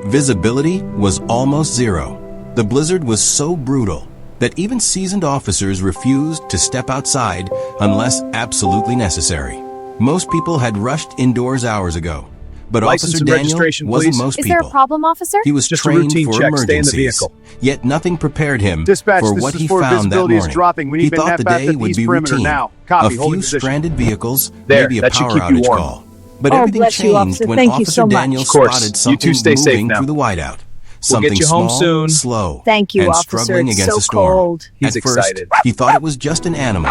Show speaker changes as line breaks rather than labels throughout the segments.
Visibility was almost zero. The blizzard was so brutal that even seasoned officers refused to step outside unless absolutely necessary. Most people had rushed indoors hours ago, but
License
Officer
and
Daniel
registration,
wasn't
please.
most
Is there a
people.
problem, officer?
He was
Just a
trained
routine
for
check. Stay in the
emergencies,
vehicle.
yet nothing prepared him
Dispatch,
for
this
what
is
he
for
found that
visibility is
morning.
dropping. We need
He
men
thought
half
the
back
day
at
would
east
be
perimeter
routine,
now. Copy,
a
hold
few
position.
stranded vehicles,
There,
maybe a
that should
power
keep you
outage
warm.
call. But
Oh,
everything
bless you,
changed
officer.
when
Thank you
Officer
so much.
Daniel
Of course.
spotted
You
something
two stay safe
moving
now.
through the whiteout.
We'll
Something
get you home
small,
soon.
slow,
Thank you,
and
officer.
struggling
It's
against
so
a storm.
cold.
He's
At first,
excited.
he thought it was just an animal,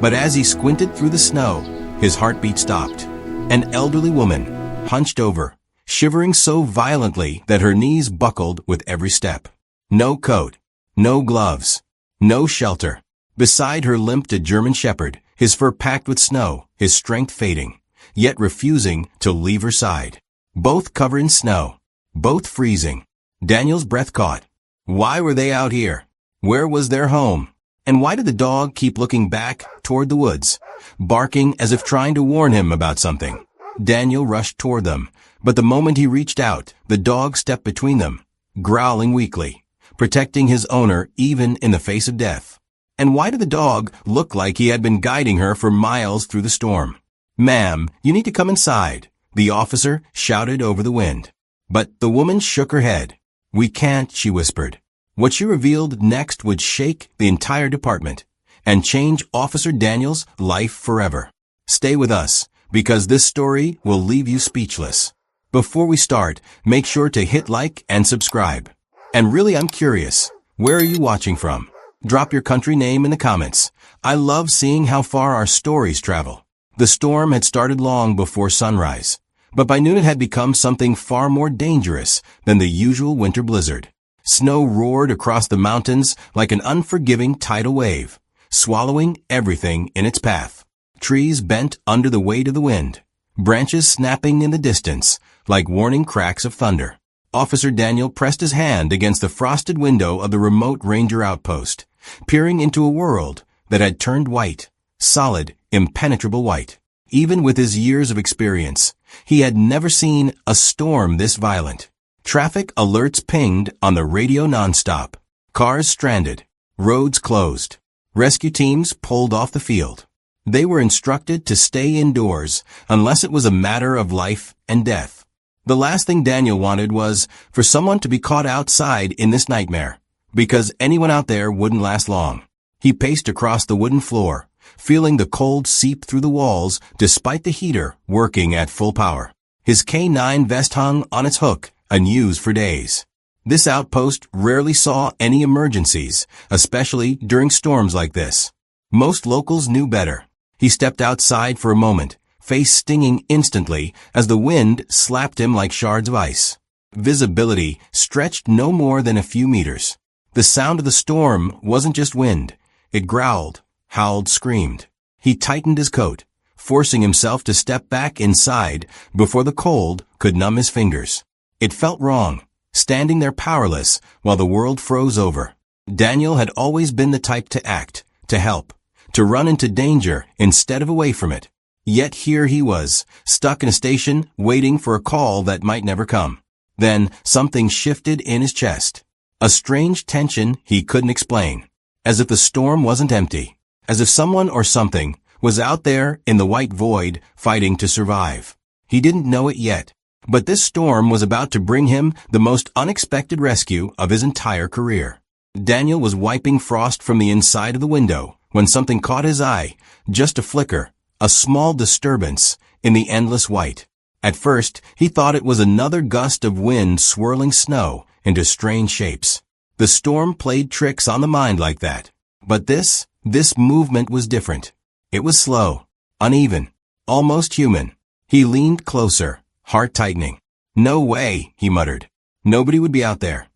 but as he squinted through the snow, his heartbeat stopped. An elderly woman, hunched over, shivering so violently that her knees buckled with every step. No coat, no gloves, no shelter. Beside her limped a German shepherd, his fur packed with snow, his strength fading, yet refusing to leave her side. Both covered in snow, both freezing. Daniel's breath caught. Why were they out here? Where was their home? And why did the dog keep looking back toward the woods, barking as if trying to warn him about something? Daniel rushed toward them, but the moment he reached out, the dog stepped between them, growling weakly, protecting his owner even in the face of death. And why did the dog look like he had been guiding her for miles through the storm? "Ma'am, you need to come inside," the officer shouted over the wind. But the woman shook her head. "We can't," she whispered. What she revealed next would shake the entire department and change Officer Daniel's life forever. Stay with us, because this story will leave you speechless. Before we start, make sure to hit like and subscribe. And really, I'm curious, where are you watching from? Drop your country name in the comments. I love seeing how far our stories travel. The storm had started long before sunrise, but by noon it had become something far more dangerous than the usual winter blizzard. Snow roared across the mountains like an unforgiving tidal wave, swallowing everything in its path. Trees bent under the weight of the wind, branches snapping in the distance like warning cracks of thunder. Officer Daniel pressed his hand against the frosted window of the remote ranger outpost, peering into a world that had turned white, solid, impenetrable white. Even with his years of experience, he had never seen a storm this violent. Traffic alerts pinged on the radio nonstop. Cars stranded, roads closed. Rescue teams pulled off the field. They were instructed to stay indoors unless it was a matter of life and death. The last thing Daniel wanted was for someone to be caught outside in this nightmare, because anyone out there wouldn't last long. He paced across the wooden floor, feeling the cold seep through the walls despite the heater working at full power. His K9 vest hung on its hook, unused for days. This outpost rarely saw any emergencies, especially during storms like this. Most locals knew better. He stepped outside for a moment, face stinging instantly as the wind slapped him like shards of ice. Visibility stretched no more than a few meters. The sound of the storm wasn't just wind. It growled, howled, screamed. He tightened his coat, forcing himself to step back inside before the cold could numb his fingers. It felt wrong, standing there powerless while the world froze over. Daniel had always been the type to act, to help, to run into danger instead of away from it. Yet here he was, stuck in a station, waiting for a call that might never come. Then something shifted in his chest. A strange tension he couldn't explain. As if the storm wasn't empty. As if someone or something was out there in the white void fighting to survive. He didn't know it yet, but this storm was about to bring him the most unexpected rescue of his entire career. Daniel was wiping frost from the inside of the window when something caught his eye, just a flicker, a small disturbance in the endless white. At first, he thought it was another gust of wind swirling snow into strange shapes. The storm played tricks on the mind like that. But this movement was different. It was slow, uneven, almost human. He leaned closer, heart tightening. "No way," he muttered. Nobody would be out there.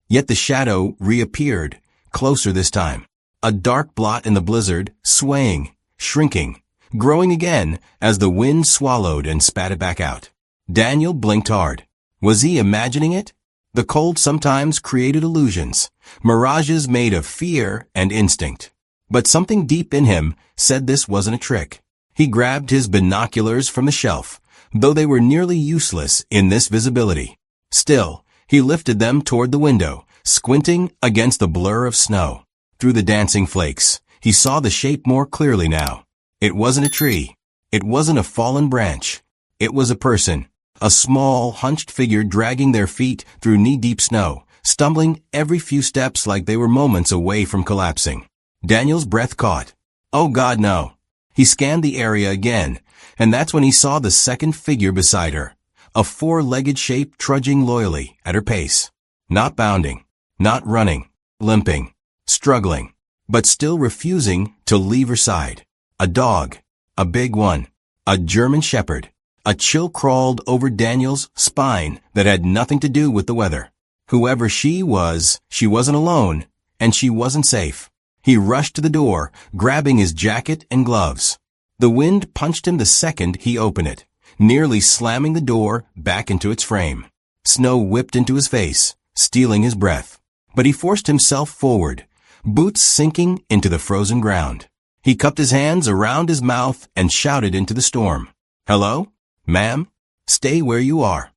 Yet the shadow reappeared, closer this time. A dark blot in the blizzard, swaying, shrinking, growing again as the wind swallowed and spat it back out. Daniel blinked hard. Was he imagining it? The cold sometimes created illusions, mirages made of fear and instinct. But something deep in him said this wasn't a trick. He grabbed his binoculars from the shelf, though they were nearly useless in this visibility. Still, He lifted them toward the window, squinting against the blur of snow. Through the dancing flakes, he saw the shape more clearly now. It wasn't a tree. It wasn't a fallen branch. It was a person. A small, hunched figure dragging their feet through knee-deep snow, stumbling every few steps like they were moments away from collapsing. Daniel's breath caught. Oh God, no. He scanned the area again, and that's when he saw the second figure beside her. A four-legged shape trudging loyally at her pace. Not bounding, not running, limping, struggling, but still refusing to leave her side. A dog. A big one. A German shepherd. A chill crawled over Daniel's spine that had nothing to do with the weather. Whoever she wasn't alone, and she wasn't safe. He rushed to the door, grabbing his jacket and gloves. The wind punched him the second he opened it, nearly slamming the door back into its frame. Snow whipped into his face, stealing his breath. But he forced himself forward, boots sinking into the frozen ground. He cupped his hands around his mouth and shouted into the storm. Hello? Ma'am? Stay where you are.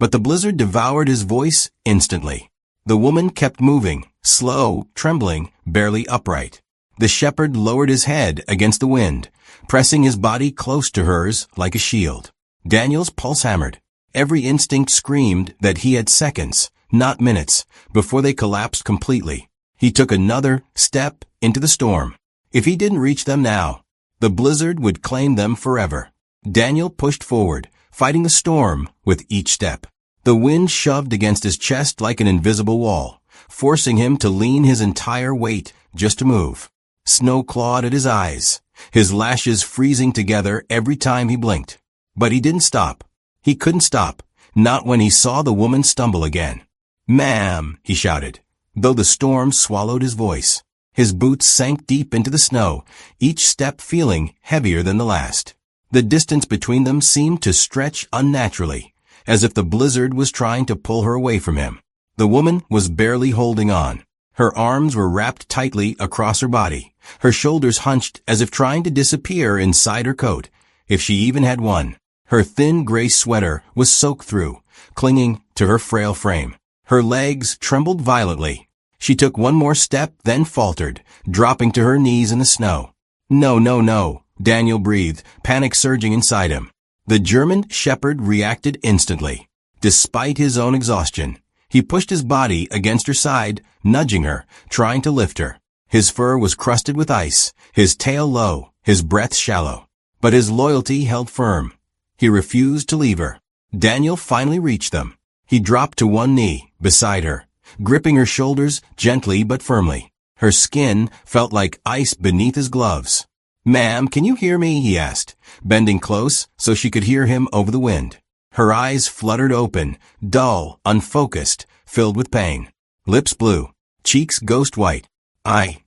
But the blizzard devoured his voice instantly. The woman kept moving, slow, trembling, barely upright. The shepherd lowered his head against the wind, pressing his body close to hers like a shield. Daniel's pulse hammered. Every instinct screamed that he had seconds, not minutes, before they collapsed completely. He took another step into the storm. If he didn't reach them now, the blizzard would claim them forever. Daniel pushed forward, fighting the storm with each step. The wind shoved against his chest like an invisible wall, forcing him to lean his entire weight just to move. Snow clawed at his eyes, his lashes freezing together every time he blinked. But he didn't stop. He couldn't stop, not when he saw the woman stumble again. Ma'am, he shouted, though the storm swallowed his voice. His boots sank deep into the snow, each step feeling heavier than the last. The distance between them seemed to stretch unnaturally, as if the blizzard was trying to pull her away from him. The woman was barely holding on. Her arms were wrapped tightly across her body, her shoulders hunched as if trying to disappear inside her coat, if she even had one. Her thin gray sweater was soaked through, clinging to her frail frame. Her legs trembled violently. She took one more step, then faltered, dropping to her knees in the snow. No, no, no, Daniel breathed, panic surging inside him. The German shepherd reacted instantly. Despite his own exhaustion, he pushed his body against her side, nudging her, trying to lift her. His fur was crusted with ice, his tail low, his breath shallow. But his loyalty held firm. He refused to leave her. Daniel finally reached them. He dropped to one knee, beside her, gripping her shoulders gently but firmly. Her skin felt like ice beneath his gloves. Ma'am, can you hear me? He asked, bending close so she could hear him over the wind. Her eyes fluttered open, dull, unfocused, filled with pain. Lips blue, cheeks ghost white. I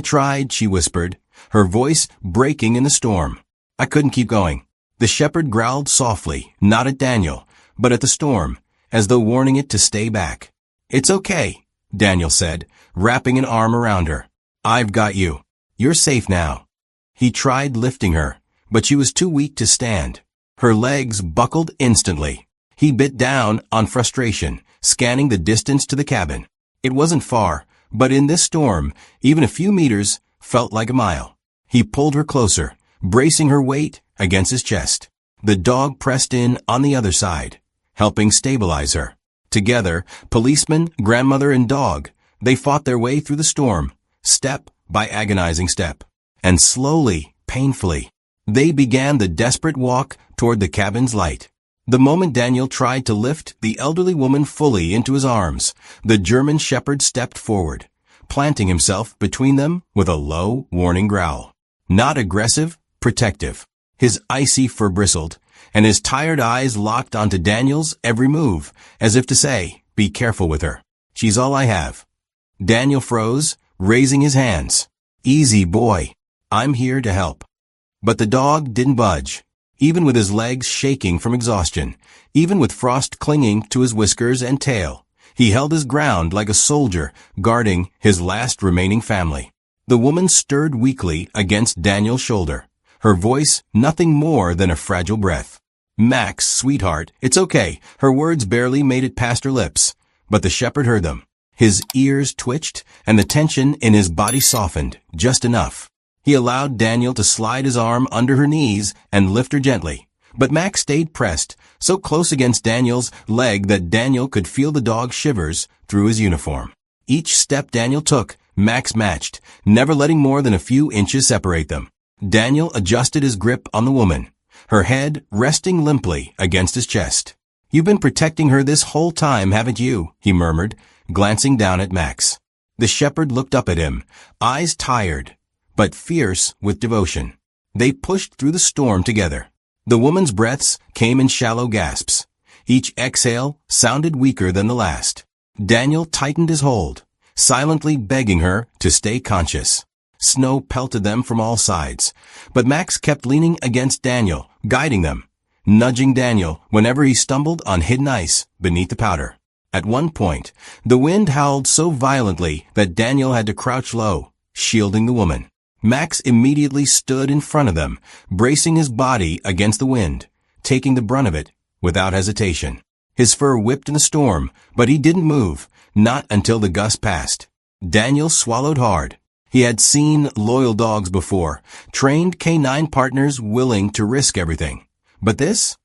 tried, she whispered, her voice breaking in the storm. I couldn't keep going. The shepherd growled softly, not at Daniel, but at the storm, as though warning it to stay back. It's okay, Daniel said, wrapping an arm around her. I've got you. You're safe now. He tried lifting her, but she was too weak to stand. Her legs buckled instantly. He bit down on frustration, scanning the distance to the cabin. It wasn't far, but in this storm, even a few meters felt like a mile. He pulled her closer, bracing her weight against his chest. The dog pressed in on the other side, helping stabilize her. Together, policeman, grandmother, and dog, they fought their way through the storm, step by agonizing step. And slowly, painfully, they began the desperate walk toward the cabin's light. The moment Daniel tried to lift the elderly woman fully into his arms, the German shepherd stepped forward, planting himself between them with a low, warning growl. Not aggressive, protective. His icy fur bristled, and his tired eyes locked onto Daniel's every move, as if to say, be careful with her. She's all I have. Daniel froze, raising his hands. Easy, boy. I'm here to help. But the dog didn't budge, even with his legs shaking from exhaustion, even with frost clinging to his whiskers and tail. He held his ground like a soldier guarding his last remaining family. The woman stirred weakly against Daniel's shoulder, her voice nothing more than a fragile breath. Max, sweetheart, it's okay. Her words barely made it past her lips, but the shepherd heard them. His ears twitched, and the tension in his body softened, just enough. He allowed Daniel to slide his arm under her knees and lift her gently. But Max stayed pressed, so close against Daniel's leg that Daniel could feel the dog's shivers through his uniform. Each step Daniel took, Max matched, never letting more than a few inches separate them. Daniel adjusted his grip on the woman, her head resting limply against his chest. "You've been protecting her this whole time, haven't you?" he murmured, glancing down at Max. The shepherd looked up at him, eyes tired, but fierce with devotion. They pushed through the storm together. The woman's breaths came in shallow gasps. Each exhale sounded weaker than the last. Daniel tightened his hold, silently begging her to stay conscious. Snow pelted them from all sides, but Max kept leaning against Daniel, guiding them, nudging Daniel whenever he stumbled on hidden ice beneath the powder. At one point, the wind howled so violently that Daniel had to crouch low, shielding the woman. Max immediately stood in front of them, bracing his body against the wind, taking the brunt of it without hesitation. His fur whipped in the storm, but he didn't move, not until the gust passed. Daniel swallowed hard. He had seen loyal dogs before, trained canine partners willing to risk everything. But this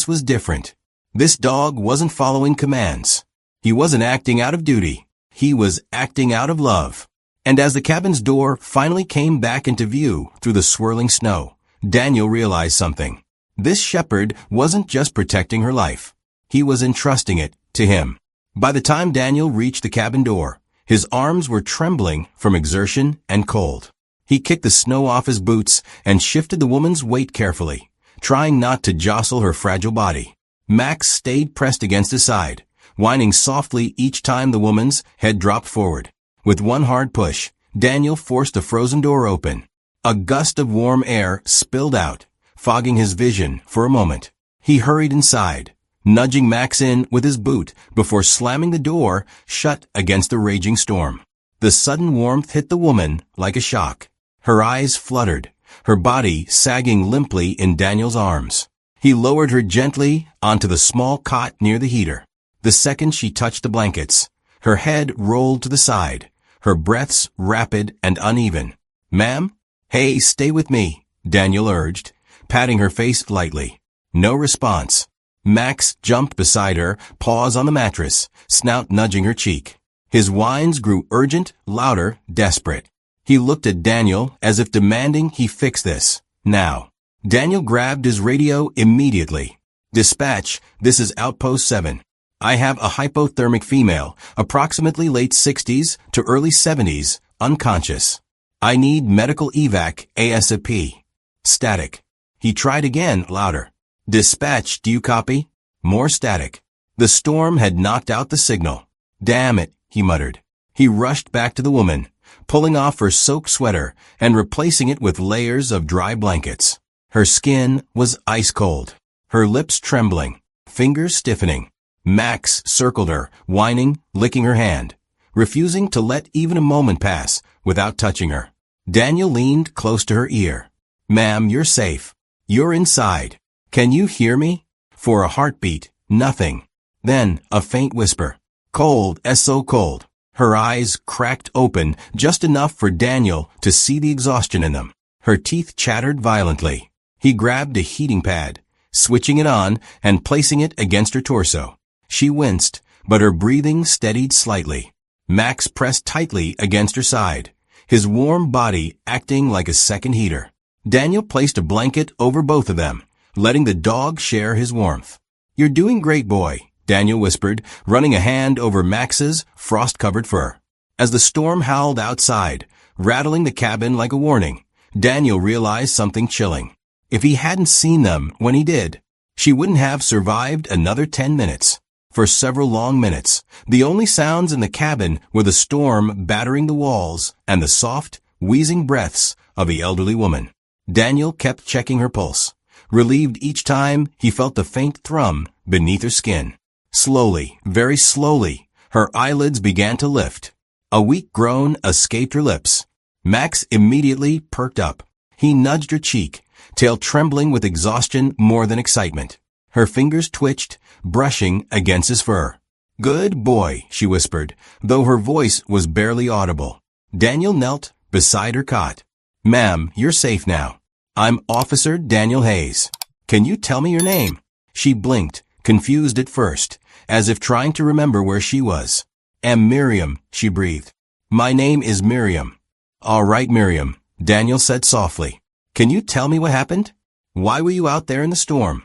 was different. This dog wasn't following commands. He wasn't acting out of duty. He was acting out of love. And as the cabin's door finally came back into view through the swirling snow, Daniel realized something. This shepherd wasn't just protecting her life. He was entrusting it to him. By the time Daniel reached the cabin door, his arms were trembling from exertion and cold. He kicked the snow off his boots and shifted the woman's weight carefully, trying not to jostle her fragile body. Max stayed pressed against his side, whining softly each time the woman's head dropped forward. With one hard push, Daniel forced the frozen door open. A gust of warm air spilled out, fogging his vision for a moment. He hurried inside, nudging Max in with his boot before slamming the door shut against the raging storm. The sudden warmth hit the woman like a shock. Her eyes fluttered, her body sagging limply in Daniel's arms. He lowered her gently onto the small cot near the heater. The second she touched the blankets, her head rolled to the side, her breaths rapid and uneven. "Ma'am? Hey, stay with me," Daniel urged, patting her face lightly. No response. Max jumped beside her, paws on the mattress, snout nudging her cheek. His whines grew urgent, louder, desperate. He looked at Daniel as if demanding he fix this, now. Daniel grabbed his radio immediately. "Dispatch, this is Outpost 7. I have a hypothermic female, approximately late 60s to early 70s, unconscious. I need medical evac ASAP. Static." He tried again, louder. "Dispatch, do you copy?" More static. The storm had knocked out the signal. "Damn it," he muttered. He rushed back to the woman, pulling off her soaked sweater and replacing it with layers of dry blankets. Her skin was ice cold, her lips trembling, fingers stiffening. Max circled her, whining, licking her hand, refusing to let even a moment pass without touching her. Daniel leaned close to her ear. "Ma'am, you're safe. You're inside. Can you hear me?" For a heartbeat, nothing. Then a faint whisper. "Cold, so cold." Her eyes cracked open just enough for Daniel to see the exhaustion in them. Her teeth chattered violently. He grabbed a heating pad, switching it on and placing it against her torso. She winced, but her breathing steadied slightly. Max pressed tightly against her side, his warm body acting like a second heater. Daniel placed a blanket over both of them, letting the dog share his warmth. "You're doing great, boy," Daniel whispered, running a hand over Max's frost-covered fur. As the storm howled outside, rattling the cabin like a warning, Daniel realized something chilling. If he hadn't seen them when he did, she wouldn't have survived another 10 minutes. For several long minutes, the only sounds in the cabin were the storm battering the walls and the soft, wheezing breaths of the elderly woman. Daniel kept checking her pulse, relieved each time he felt the faint thrum beneath her skin. Slowly, very slowly, her eyelids began to lift. A weak groan escaped her lips. Max immediately perked up. He nudged her cheek, tail trembling with exhaustion more than excitement. Her fingers twitched, brushing against his fur. Good boy, she whispered, though her voice was barely audible. Daniel knelt beside her cot. Ma'am, you're safe now. I'm Officer Daniel Hayes. Can you tell me your name? She blinked, confused at first, as if trying to remember where she was. Am Miriam, she breathed. My name is Miriam. All right, Miriam, Daniel said softly. Can you tell me what happened? Why were you out there in the storm?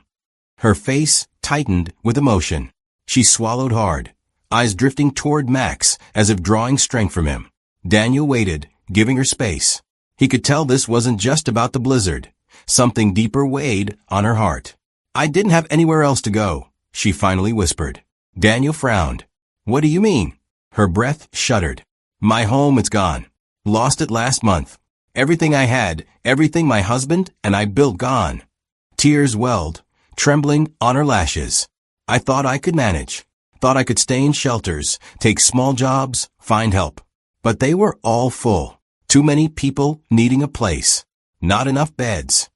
Her face tightened with emotion. She swallowed hard, eyes drifting toward Max as if drawing strength from him. Daniel waited, giving her space. He could tell this wasn't just about the blizzard. Something deeper weighed on her heart. I didn't have anywhere else to go, she finally whispered. Daniel frowned. What do you mean? Her breath shuddered. My home, it's gone. Lost it last month. Everything I had, everything my husband and I built gone. Tears welled, trembling on her lashes. I thought I could manage. Thought I could stay in shelters, take small jobs, find help. But they were all full. Too many people needing a place. Not enough beds.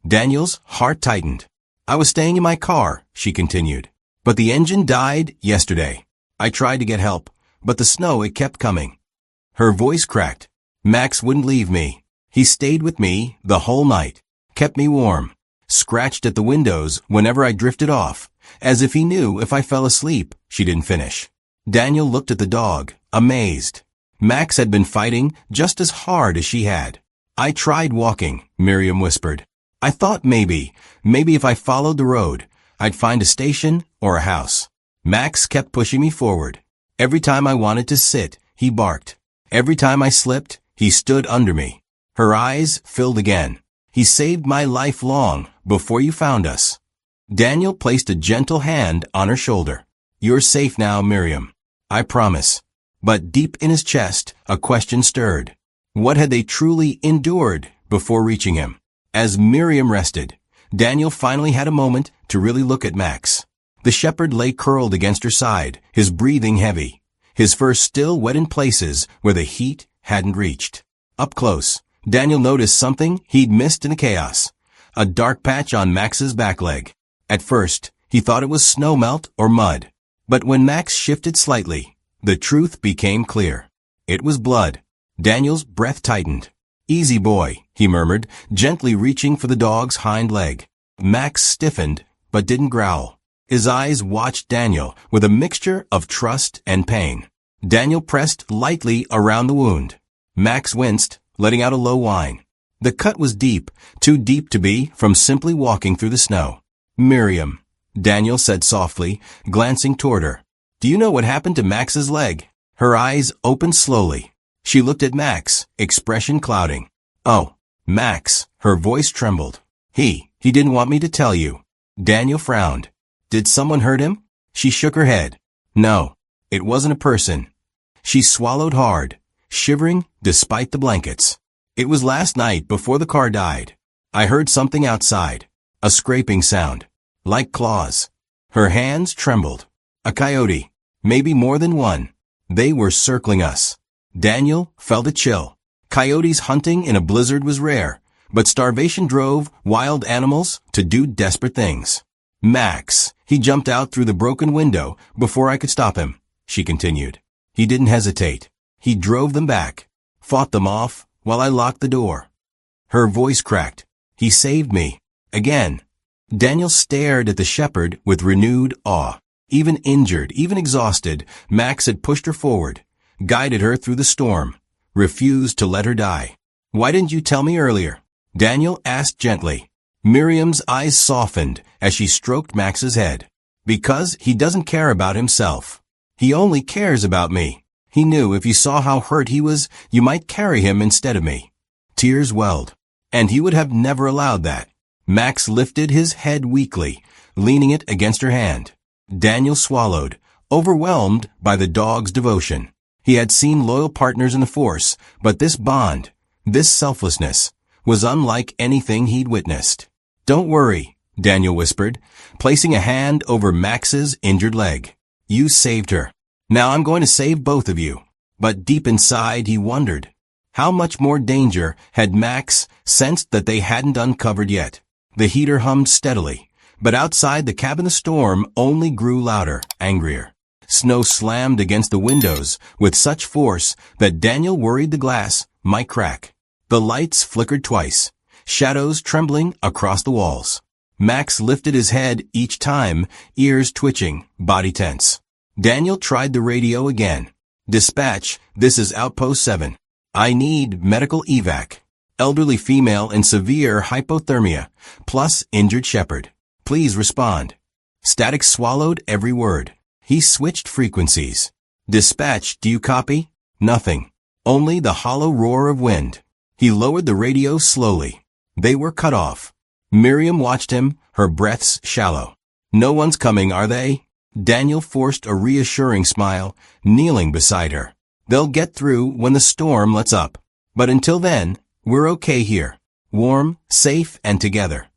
Daniel's heart tightened. I was staying in my car, she continued. But the engine died yesterday. I tried to get help, but the snow, it kept coming. Her voice cracked. Max wouldn't leave me. He stayed with me the whole night. Kept me warm. Scratched at the windows whenever I drifted off, as if he knew if I fell asleep, she didn't finish. Daniel looked at the dog, amazed. Max had been fighting just as hard as she had. I tried walking, Miriam whispered. I thought maybe if I followed the road, I'd find a station or a house. Max kept pushing me forward. Every time I wanted to sit, he barked. Every time I slipped, he stood under me. Her eyes filled again. He saved my life long before you found us. Daniel placed a gentle hand on her shoulder. You're safe now, Miriam. I promise. But deep in his chest, a question stirred. What had they truly endured before reaching him? As Miriam rested, Daniel finally had a moment to really look at Max. The shepherd lay curled against her side, his breathing heavy, his fur still wet in places where the heat hadn't reached. Up close, Daniel noticed something he'd missed in the chaos. A dark patch on Max's back leg. At first, he thought it was snowmelt or mud. But when Max shifted slightly, the truth became clear. It was blood. Daniel's breath tightened. Easy boy, he murmured, gently reaching for the dog's hind leg. Max stiffened, but didn't growl. His eyes watched Daniel with a mixture of trust and pain. Daniel pressed lightly around the wound. Max winced, letting out a low whine. The cut was deep, too deep to be from simply walking through the snow. Miriam, Daniel said softly, glancing toward her. Do you know what happened to Max's leg? Her eyes opened slowly. She looked at Max, expression clouding. Oh, Max, her voice trembled. He didn't want me to tell you. Daniel frowned. Did someone hurt him? She shook her head. No, it wasn't a person. She swallowed hard, shivering despite the blankets. It was last night before the car died. I heard something outside, a scraping sound, like claws. Her hands trembled. A coyote, maybe more than one. They were circling us. Daniel felt a chill. Coyotes hunting in a blizzard was rare, but starvation drove wild animals to do desperate things. Max, he jumped out through the broken window before I could stop him, she continued. He didn't hesitate. He drove them back, fought them off while I locked the door. Her voice cracked. He saved me. Again. Daniel stared at the shepherd with renewed awe. Even injured, even exhausted, Max had pushed her forward, guided her through the storm, refused to let her die. Why didn't you tell me earlier? Daniel asked gently. Miriam's eyes softened as she stroked Max's head. Because he doesn't care about himself. He only cares about me. He knew if you saw how hurt he was, you might carry him instead of me. Tears welled. And he would have never allowed that. Max lifted his head weakly, leaning it against her hand. Daniel swallowed, overwhelmed by the dog's devotion. He had seen loyal partners in the force, but this bond, this selflessness, was unlike anything he'd witnessed. Don't worry, Daniel whispered, placing a hand over Max's injured leg. You saved her. Now I'm going to save both of you. But deep inside he wondered. How much more danger had Max sensed that they hadn't uncovered yet? The heater hummed steadily, but outside the cabin the storm only grew louder, angrier. Snow slammed against the windows with such force that Daniel worried the glass might crack. The lights flickered twice, shadows trembling across the walls. Max lifted his head each time, ears twitching, body tense. Daniel tried the radio again. "Dispatch, this is Outpost 7. I need medical evac. Elderly female in severe hypothermia, plus injured shepherd. Please respond." Static swallowed every word. He switched frequencies. "Dispatch, do you copy?" Nothing. Only the hollow roar of wind. He lowered the radio slowly. They were cut off. Miriam watched him, her breaths shallow. "No one's coming, are they?" Daniel forced a reassuring smile, kneeling beside her. "They'll get through when the storm lets up. But until then, we're okay here. Warm, safe, and together."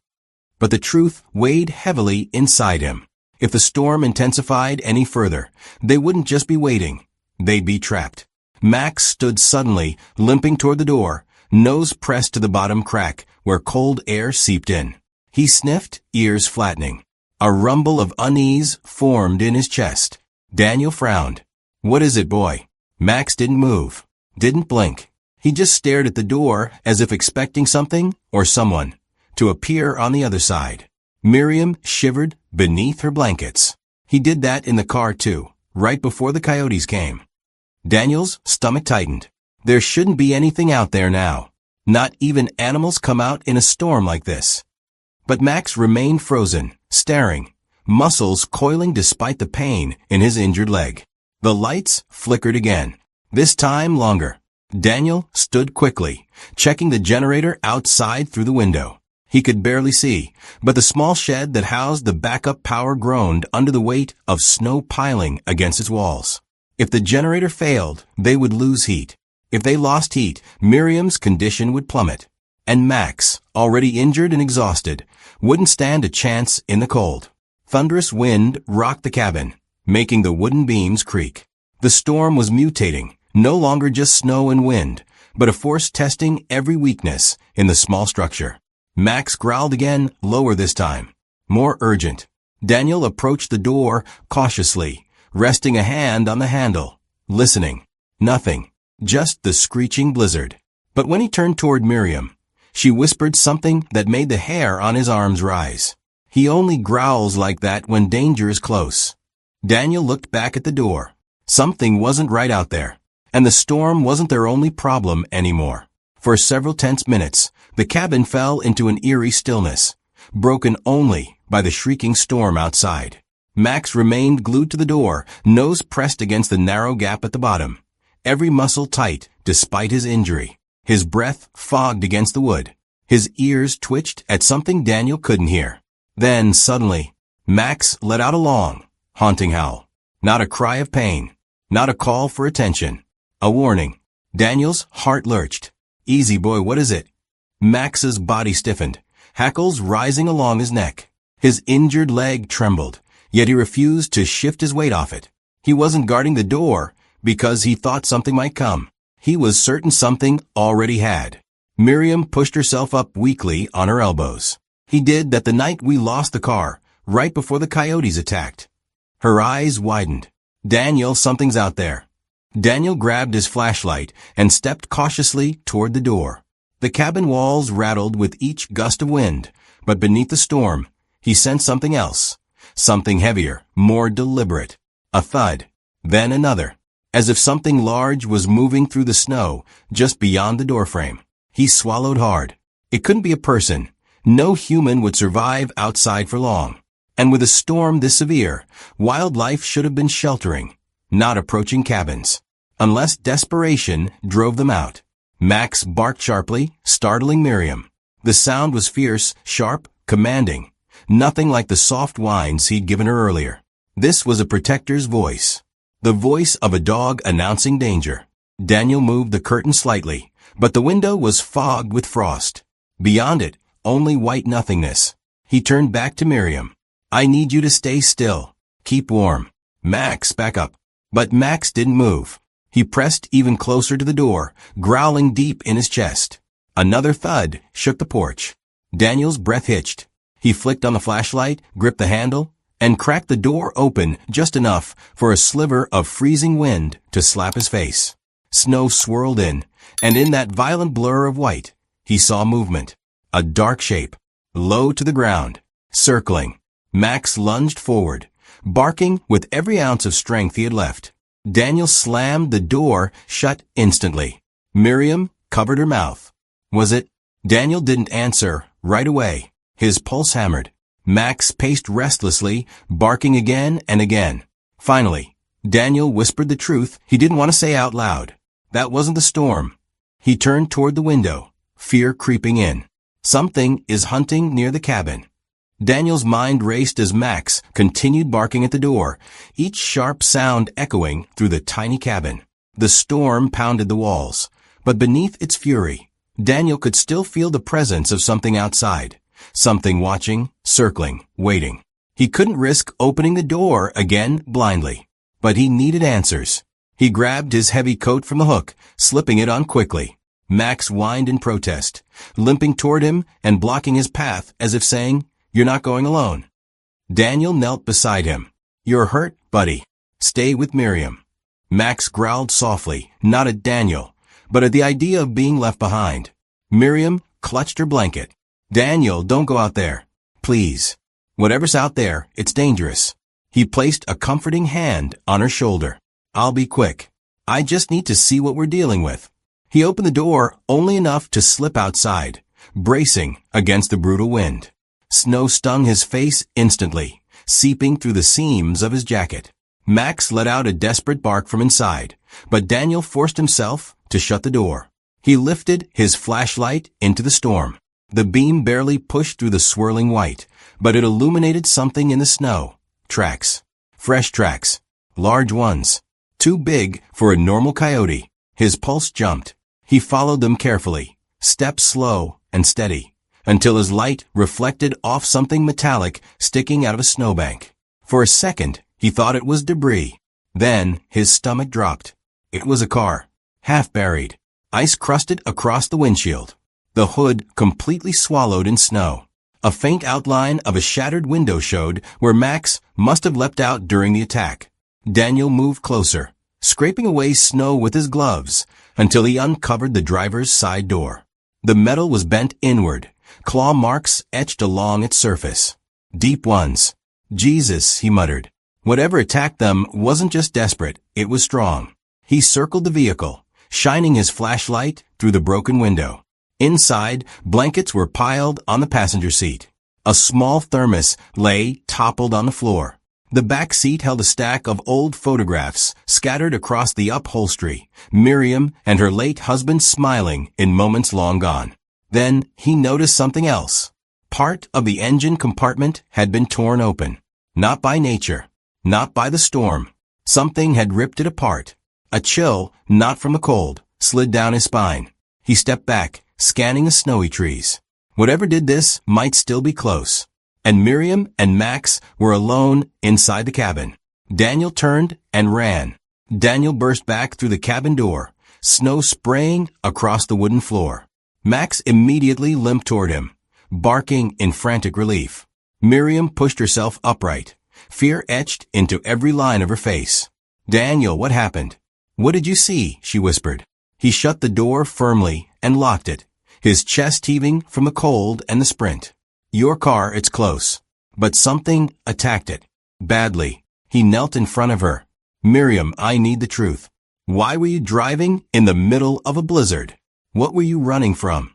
But the truth weighed heavily inside him. If the storm intensified any further, they wouldn't just be waiting. They'd be trapped. Max stood suddenly, limping toward the door, nose pressed to the bottom crack where cold air seeped in. He sniffed, ears flattening. A rumble of unease formed in his chest. Daniel frowned. "What is it, boy?" Max didn't move, didn't blink. He just stared at the door as if expecting something or someone to appear on the other side. Miriam shivered beneath her blankets. He did that in the car too, right before the coyotes came. Daniel's stomach tightened. There shouldn't be anything out there now. Not even animals come out in a storm like this. But Max remained frozen, staring, muscles coiling despite the pain in his injured leg. The lights flickered again, this time longer. Daniel stood quickly, checking the generator outside through the window. He could barely see, but the small shed that housed the backup power groaned under the weight of snow piling against its walls. If the generator failed, they would lose heat. If they lost heat, Miriam's condition would plummet. And Max, already injured and exhausted, wouldn't stand a chance in the cold. Thunderous wind rocked the cabin, making the wooden beams creak. The storm was mutating, no longer just snow and wind, but a force testing every weakness in the small structure. Max growled again, lower this time. More urgent. Daniel approached the door cautiously, resting a hand on the handle, listening. Nothing. Just the screeching blizzard. But when he turned toward Miriam, she whispered something that made the hair on his arms rise. He only growls like that when danger is close. Daniel looked back at the door. Something wasn't right out there, and the storm wasn't their only problem anymore. For several tense minutes, the cabin fell into an eerie stillness, broken only by the shrieking storm outside. Max remained glued to the door, nose pressed against the narrow gap at the bottom, every muscle tight despite his injury. His breath fogged against the wood. His ears twitched at something Daniel couldn't hear. Then, suddenly, Max let out a long, haunting howl. Not a cry of pain, not a call for attention. A warning. Daniel's heart lurched. "Easy, boy, what is it?" Max's body stiffened, hackles rising along his neck. His injured leg trembled, yet he refused to shift his weight off it. He wasn't guarding the door because he thought something might come. He was certain something already had. Miriam pushed herself up weakly on her elbows. "He did that the night we lost the car, right before the coyotes attacked." Her eyes widened. "Daniel, something's out there." Daniel grabbed his flashlight and stepped cautiously toward the door. The cabin walls rattled with each gust of wind, but beneath the storm, he sensed something else. Something heavier, more deliberate. A thud, then another, as if something large was moving through the snow just beyond the doorframe. He swallowed hard. It couldn't be a person. No human would survive outside for long. And with a storm this severe, wildlife should have been sheltering, not approaching cabins. Unless desperation drove them out. Max barked sharply, startling Miriam. The sound was fierce, sharp, commanding. Nothing like the soft whines he'd given her earlier. This was a protector's voice. The voice of a dog announcing danger. Daniel moved the curtain slightly, but the window was fogged with frost. Beyond it, only white nothingness. He turned back to Miriam. "I need you to stay still. Keep warm." "Max, back up." But Max didn't move. He pressed even closer to the door, growling deep in his chest. Another thud shook the porch. Daniel's breath hitched. He flicked on the flashlight, gripped the handle, and cracked the door open just enough for a sliver of freezing wind to slap his face. Snow swirled in, and in that violent blur of white, he saw movement. A dark shape, low to the ground, circling. Max lunged forward, barking with every ounce of strength he had left. Daniel slammed the door shut instantly. Miriam covered her mouth. Was it? Daniel didn't answer right away. His pulse hammered. Max paced restlessly, barking again and again. Finally, Daniel whispered the truth he didn't want to say out loud. That wasn't the storm. He turned toward the window, fear creeping in. Something is hunting near the cabin. Daniel's mind raced as Max continued barking at the door, each sharp sound echoing through the tiny cabin. The storm pounded the walls, but beneath its fury, Daniel could still feel the presence of something outside, something watching, circling, waiting. He couldn't risk opening the door again blindly, but he needed answers. He grabbed his heavy coat from the hook, slipping it on quickly. Max whined in protest, limping toward him and blocking his path as if saying, "You're not going alone." Daniel knelt beside him. "You're hurt, buddy. Stay with Miriam." Max growled softly, not at Daniel, but at the idea of being left behind. Miriam clutched her blanket. "Daniel, don't go out there. Please. Whatever's out there, it's dangerous." He placed a comforting hand on her shoulder. "I'll be quick. I just need to see what we're dealing with." He opened the door only enough to slip outside, bracing against the brutal wind. Snow stung his face instantly, seeping through the seams of his jacket. Max let out a desperate bark from inside, but Daniel forced himself to shut the door. He lifted his flashlight into the storm. The beam barely pushed through the swirling white, but it illuminated something in the snow. Tracks. Fresh tracks. Large ones. Too big for a normal coyote. His pulse jumped. He followed them carefully, steps slow and steady, until his light reflected off something metallic sticking out of a snowbank. For a second, he thought it was debris. Then his stomach dropped. It was a car, half buried, ice crusted across the windshield, the hood completely swallowed in snow. A faint outline of a shattered window showed where Max must have leapt out during the attack. Daniel moved closer, scraping away snow with his gloves until he uncovered the driver's side door. The metal was bent inward, claw marks etched along its surface. Deep ones. "Jesus," he muttered. Whatever attacked them wasn't just desperate, it was strong. He circled the vehicle, shining his flashlight through the broken window. Inside, blankets were piled on the passenger seat. A small thermos lay toppled on the floor. The back seat held a stack of old photographs scattered across the upholstery, Miriam and her late husband smiling in moments long gone. Then he noticed something else. Part of the engine compartment had been torn open. Not by nature, not by the storm. Something had ripped it apart. A chill, not from the cold, slid down his spine. He stepped back, scanning the snowy trees. Whatever did this might still be close. And Miriam and Max were alone inside the cabin. Daniel turned and ran. Daniel burst back through the cabin door, snow spraying across the wooden floor. Max immediately limped toward him, barking in frantic relief. Miriam pushed herself upright, fear etched into every line of her face. "Daniel, what happened?" "What did you see?" she whispered. He shut the door firmly and locked it, his chest heaving from the cold and the sprint. "Your car, it's close." But something attacked it. Badly. He knelt in front of her. "Miriam, I need the truth. Why were you driving in the middle of a blizzard? What were you running from?"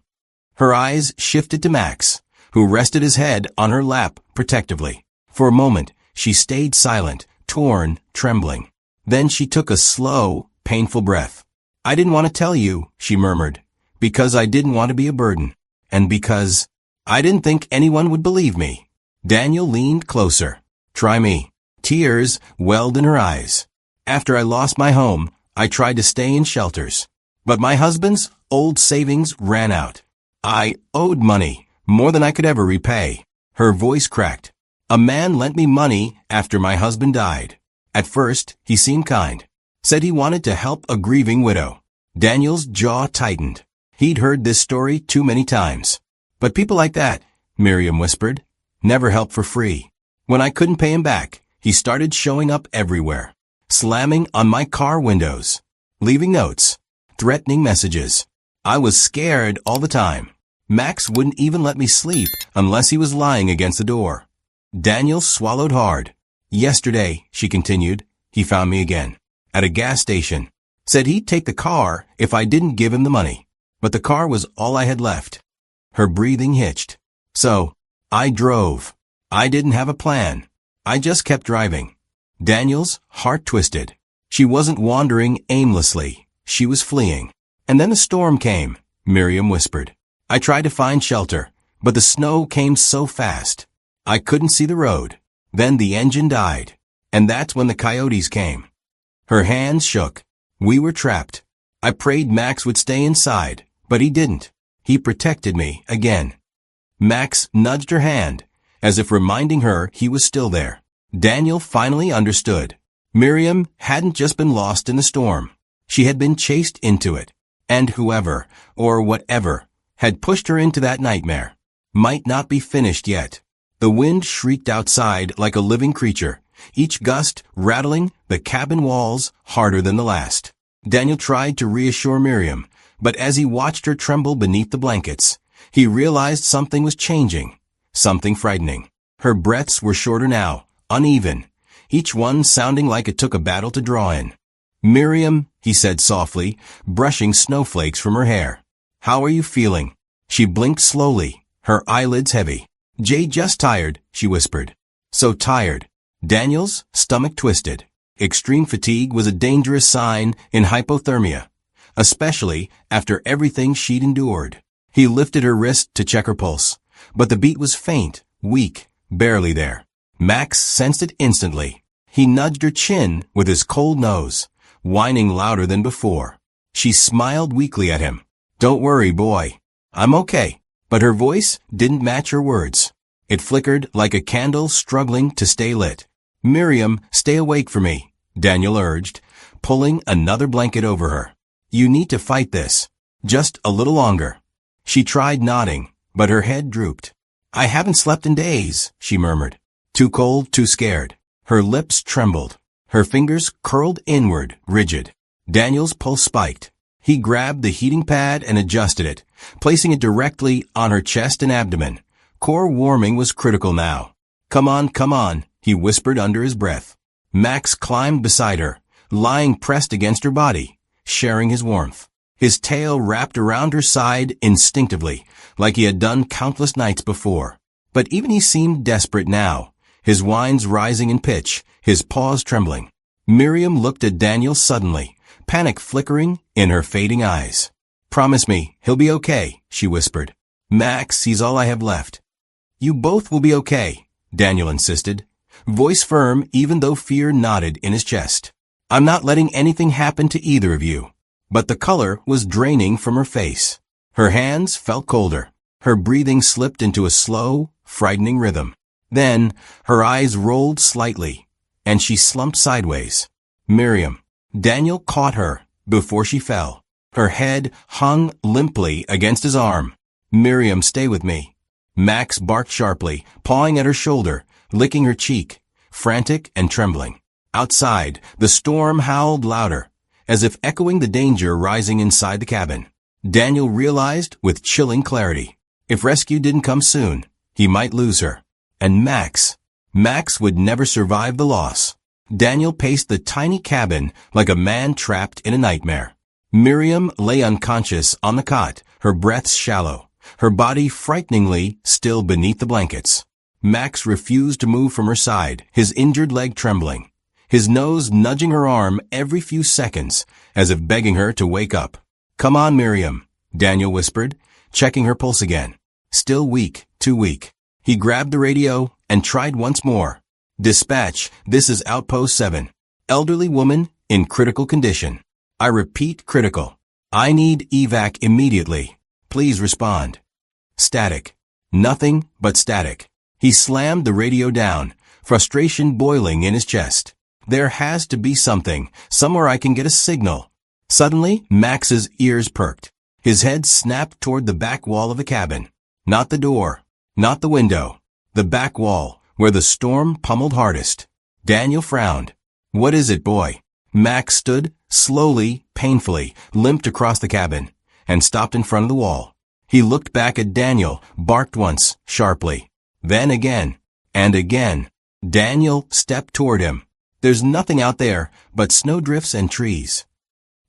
Her eyes shifted to Max, who rested his head on her lap protectively. For a moment, she stayed silent, torn, trembling. Then she took a slow, painful breath. "I didn't want to tell you," she murmured, "because I didn't want to be a burden. And because I didn't think anyone would believe me." Daniel leaned closer. "Try me." Tears welled in her eyes. "After I lost my home, I tried to stay in shelters. But my husband's old savings ran out. I owed money, more than I could ever repay." Her voice cracked. "A man lent me money after my husband died. At first, he seemed kind. Said he wanted to help a grieving widow." Daniel's jaw tightened. He'd heard this story too many times. "But people like that," Miriam whispered, "never help for free. When I couldn't pay him back, he started showing up everywhere, slamming on my car windows, leaving notes, threatening messages. I was scared all the time. Max wouldn't even let me sleep unless he was lying against the door. Daniel swallowed hard. Yesterday, she continued, he found me again. At a gas station. Said he'd take the car if I didn't give him the money. But the car was all I had left. Her breathing hitched. So, I drove. I didn't have a plan. I just kept driving. Daniel's heart twisted. She wasn't wandering aimlessly. She was fleeing. And then a storm came, Miriam whispered. I tried to find shelter, but the snow came so fast. I couldn't see the road. Then the engine died. And that's when the coyotes came. Her hands shook. We were trapped. I prayed Max would stay inside, but he didn't. He protected me again. Max nudged her hand, as if reminding her he was still there. Daniel finally understood. Miriam hadn't just been lost in the storm. She had been chased into it. And whoever, or whatever, had pushed her into that nightmare might not be finished yet. The wind shrieked outside like a living creature, each gust rattling the cabin walls harder than the last. Daniel tried to reassure Miriam, but as he watched her tremble beneath the blankets, he realized something was changing, something frightening. Her breaths were shorter now, uneven, each one sounding like it took a battle to draw in. Miriam, he said softly, brushing snowflakes from her hair. How are you feeling? She blinked slowly, her eyelids heavy. Jay just tired, she whispered. So tired. Daniel's stomach twisted. Extreme fatigue was a dangerous sign in hypothermia, especially after everything she'd endured. He lifted her wrist to check her pulse, but the beat was faint, weak, barely there. Max sensed it instantly. He nudged her chin with his cold nose, whining louder than before. She smiled weakly at him. Don't worry, boy. I'm okay. But her voice didn't match her words. It flickered like a candle struggling to stay lit. Miriam, stay awake for me, Daniel urged, pulling another blanket over her. You need to fight this. Just a little longer. She tried nodding, but her head drooped. I haven't slept in days, she murmured. Too cold, too scared. Her lips trembled. Her fingers curled inward, rigid. Daniel's pulse spiked. He grabbed the heating pad and adjusted it, placing it directly on her chest and abdomen. Core warming was critical now. Come on, he whispered under his breath. Max climbed beside her, lying pressed against her body, sharing his warmth. His tail wrapped around her side instinctively, like he had done countless nights before. But even he seemed desperate now, his whines rising in pitch, his paws trembling. Miriam looked at Daniel suddenly, panic flickering in her fading eyes. Promise me, he'll be okay, she whispered. Max, he's all I have left. You both will be okay, Daniel insisted, voice firm even though fear knotted in his chest. I'm not letting anything happen to either of you. But the color was draining from her face. Her hands felt colder. Her breathing slipped into a slow, frightening rhythm. Then, her eyes rolled slightly, and she slumped sideways. Miriam. Daniel caught her before she fell. Her head hung limply against his arm. Miriam, stay with me. Max barked sharply, pawing at her shoulder, licking her cheek, frantic and trembling. Outside, the storm howled louder, as if echoing the danger rising inside the cabin. Daniel realized with chilling clarity, if rescue didn't come soon, he might lose her. And Max would never survive the loss. Daniel paced the tiny cabin like a man trapped in a nightmare. Miriam lay unconscious on the cot, her breaths shallow, her body frighteningly still beneath the blankets. Max refused to move from her side, his injured leg trembling, his nose nudging her arm every few seconds, as if begging her to wake up. Come on, Miriam, Daniel whispered, checking her pulse again. Still weak, too weak. He grabbed the radio and tried once more. Dispatch, this is Outpost 7. Elderly woman in critical condition. I repeat, critical. I need evac immediately. Please respond. Static. Nothing but static. He slammed the radio down, frustration boiling in his chest. There has to be something, somewhere I can get a signal. Suddenly, Max's ears perked. His head snapped toward the back wall of the cabin. Not the door, not the window. The back wall, where the storm pummeled hardest. Daniel frowned. "What is it, boy?" Max stood, slowly, painfully, limped across the cabin, and stopped in front of the wall. He looked back at Daniel, barked once, sharply. Then again, and again. Daniel stepped toward him. "There's nothing out there but snowdrifts and trees."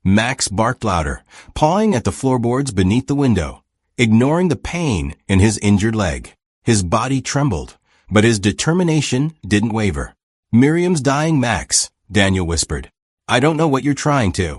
Max barked louder, pawing at the floorboards beneath the window, ignoring the pain in his injured leg. His body trembled, but his determination didn't waver. "Miriam's dying, Max," Daniel whispered. "I don't know what you're trying to."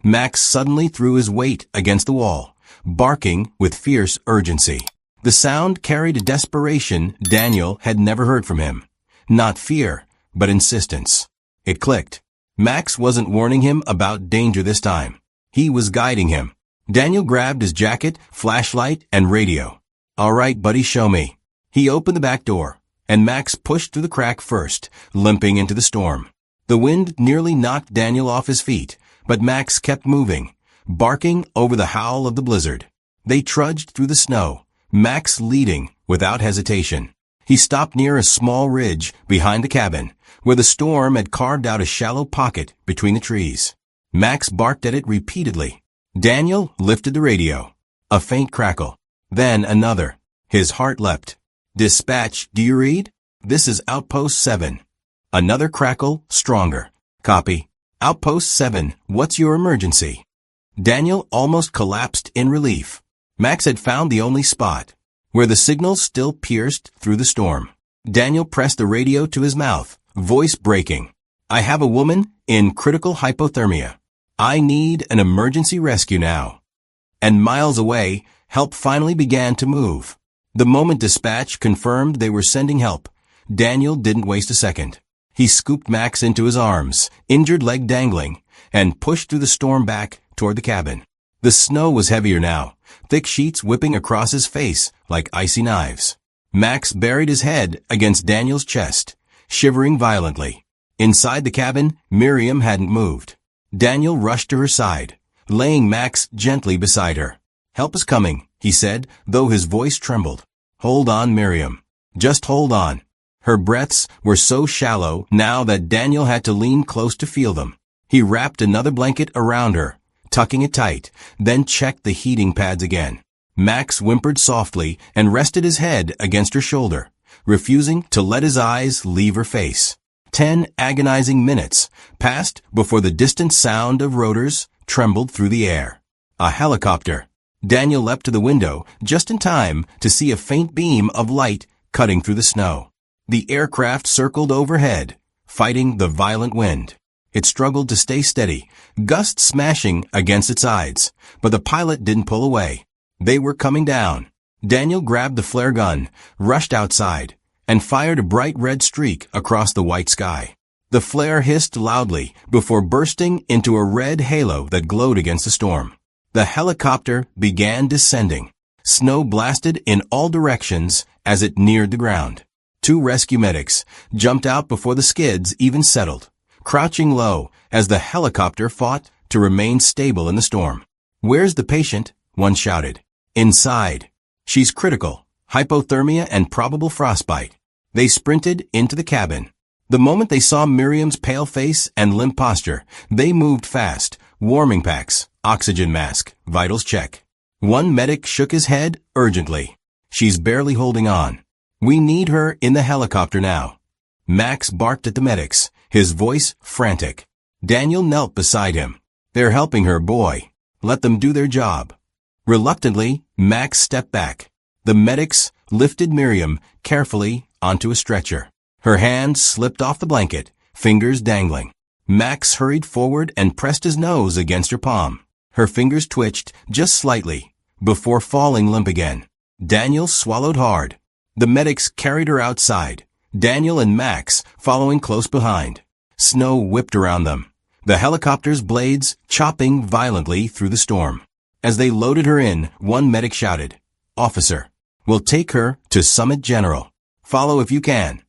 Max suddenly threw his weight against the wall, barking with fierce urgency. The sound carried a desperation Daniel had never heard from him. Not fear, but insistence. It clicked. Max wasn't warning him about danger this time. He was guiding him. Daniel grabbed his jacket, flashlight, and radio. "All right, buddy, show me." He opened the back door, and Max pushed through the crack first, limping into the storm. The wind nearly knocked Daniel off his feet, but Max kept moving, barking over the howl of the blizzard. They trudged through the snow, Max leading without hesitation. He stopped near a small ridge behind the cabin, where the storm had carved out a shallow pocket between the trees. Max barked at it repeatedly. Daniel lifted the radio. A faint crackle. Then another. His heart leapt. "Dispatch, do you read? This is Outpost 7. Another crackle, stronger. "Copy. Outpost 7, what's your emergency?" Daniel almost collapsed in relief. Max had found the only spot, where the signal still pierced through the storm. Daniel pressed the radio to his mouth, voice breaking. "I have a woman in critical hypothermia. I need an emergency rescue now." And miles away, help finally began to move. The moment dispatch confirmed they were sending help, Daniel didn't waste a second. He scooped Max into his arms, injured leg dangling, and pushed through the storm back toward the cabin. The snow was heavier now, thick sheets whipping across his face like icy knives. Max buried his head against Daniel's chest, shivering violently. Inside the cabin, Miriam hadn't moved. Daniel rushed to her side, laying Max gently beside her. "Help is coming," he said, though his voice trembled. "Hold on, Miriam. Just hold on." Her breaths were so shallow now that Daniel had to lean close to feel them. He wrapped another blanket around her, tucking it tight, then checked the heating pads again. Max whimpered softly and rested his head against her shoulder, refusing to let his eyes leave her face. 10 agonizing minutes passed before the distant sound of rotors trembled through the air. A helicopter. Daniel leapt to the window just in time to see a faint beam of light cutting through the snow. The aircraft circled overhead, fighting the violent wind. It struggled to stay steady, gusts smashing against its sides, but the pilot didn't pull away. They were coming down. Daniel grabbed the flare gun, rushed outside, and fired a bright red streak across the white sky. The flare hissed loudly before bursting into a red halo that glowed against the storm. The helicopter began descending. Snow blasted in all directions as it neared the ground. 2 rescue medics jumped out before the skids even settled, crouching low as the helicopter fought to remain stable in the storm. "Where's the patient?" one shouted. "Inside. She's critical, hypothermia and probable frostbite." They sprinted into the cabin. The moment they saw Miriam's pale face and limp posture, they moved fast. Warming packs, oxygen mask, vitals check. One medic shook his head urgently. "She's barely holding on. We need her in the helicopter now." Max barked at the medics, his voice frantic. Daniel knelt beside him. "They're helping her, boy. Let them do their job." Reluctantly, Max stepped back. The medics lifted Miriam carefully onto a stretcher. Her hand slipped off the blanket, fingers dangling. Max hurried forward and pressed his nose against her palm. Her fingers twitched just slightly before falling limp again. Daniel swallowed hard. The medics carried her outside, Daniel and Max following close behind. Snow whipped around them, the helicopter's blades chopping violently through the storm. As they loaded her in, one medic shouted, "Officer, we'll take her to Summit General. Follow if you can."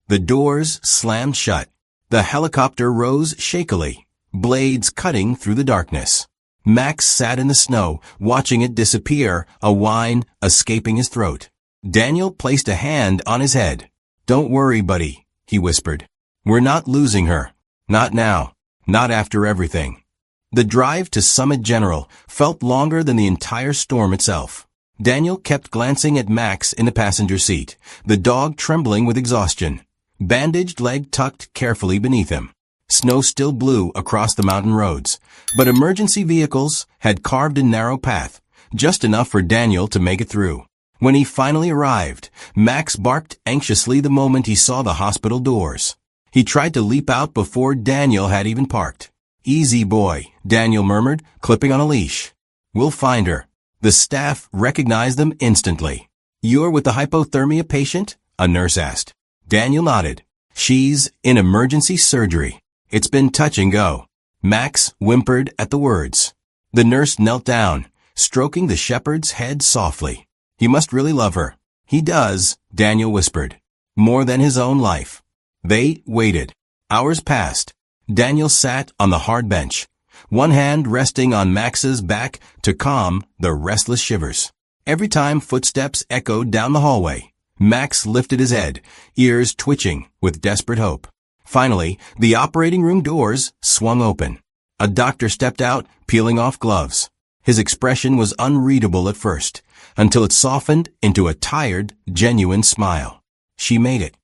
The doors slammed shut. The helicopter rose shakily, blades cutting through the darkness. Max sat in the snow, watching it disappear, a whine escaping his throat. Daniel placed a hand on his head. "Don't worry, buddy," he whispered. "We're not losing her. Not now. Not after everything." The drive to Summit General felt longer than the entire storm itself. Daniel kept glancing at Max in the passenger seat, the dog trembling with exhaustion, bandaged leg tucked carefully beneath him. Snow still blew across the mountain roads, but emergency vehicles had carved a narrow path, just enough for Daniel to make it through. When he finally arrived, Max barked anxiously the moment he saw the hospital doors. He tried to leap out before Daniel had even parked. "Easy, boy," Daniel murmured, clipping on a leash. "We'll find her." The staff recognized them instantly. "You're with the hypothermia patient?" a nurse asked. Daniel nodded. "She's in emergency surgery. It's been touch and go." Max whimpered at the words. The nurse knelt down, stroking the shepherd's head softly. "He must really love her." "He does," Daniel whispered. "More than his own life." They waited. Hours passed. Daniel sat on the hard bench, one hand resting on Max's back to calm the restless shivers. Every time footsteps echoed down the hallway, Max lifted his head, ears twitching with desperate hope. Finally, the operating room doors swung open. A doctor stepped out, peeling off gloves. His expression was unreadable at first, until it softened into a tired, genuine smile. "She made it."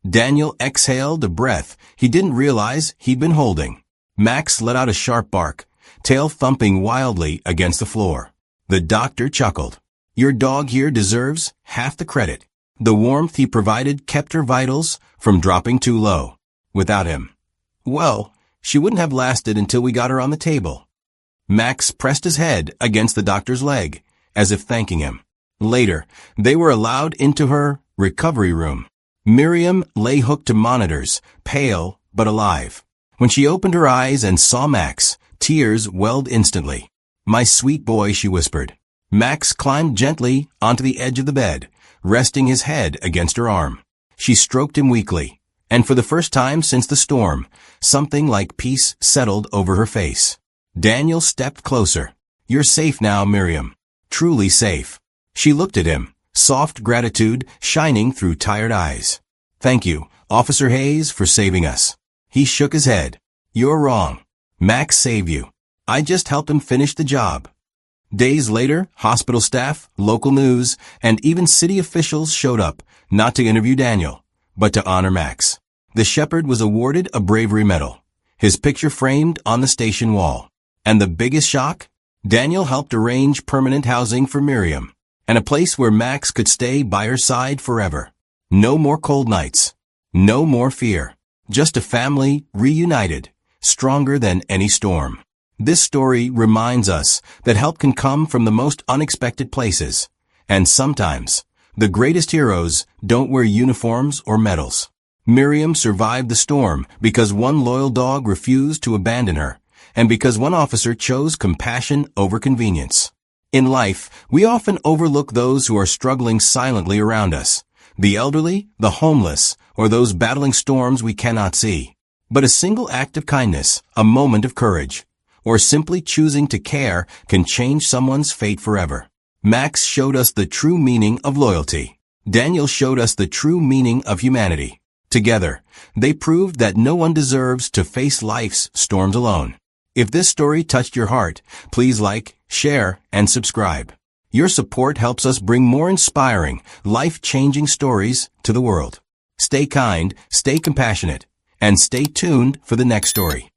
Daniel exhaled a breath he didn't realize he'd been holding. Max let out a sharp bark, tail thumping wildly against the floor. The doctor chuckled. "Your dog here deserves half the credit." The warmth he provided kept her vitals from dropping too low. Without him, well, she wouldn't have lasted until we got her on the table. Max pressed his head against the doctor's leg, as if thanking him. Later, they were allowed into her recovery room. Miriam lay hooked to monitors, pale but alive. When she opened her eyes and saw Max, tears welled instantly. "My sweet boy," she whispered. Max climbed gently onto the edge of the bed, resting his head against her arm. She stroked him weakly, and for the first time since the storm, something like peace settled over her face. Daniel stepped closer. "You're safe now, Miriam. Truly safe." She looked at him, soft gratitude shining through tired eyes. "Thank you, Officer Hayes, for saving us." He shook his head. "You're wrong. Max saved you. I just helped him finish the job." Days later, hospital staff, local news, and even city officials showed up, not to interview Daniel, but to honor Max. The shepherd was awarded a bravery medal, his picture framed on the station wall. And the biggest shock? Daniel helped arrange permanent housing for Miriam, and a place where Max could stay by her side forever. No more cold nights. No more fear. Just a family reunited, stronger than any storm. This story reminds us that help can come from the most unexpected places. And sometimes, the greatest heroes don't wear uniforms or medals. Miriam survived the storm because one loyal dog refused to abandon her, and because one officer chose compassion over convenience. In life, we often overlook those who are struggling silently around us. The elderly, the homeless, or those battling storms we cannot see. But a single act of kindness, a moment of courage, or simply choosing to care can change someone's fate forever. Max showed us the true meaning of loyalty. Daniel showed us the true meaning of humanity. Together, they proved that no one deserves to face life's storms alone. If this story touched your heart, please like, share, and subscribe. Your support helps us bring more inspiring, life-changing stories to the world. Stay kind, stay compassionate, and stay tuned for the next story.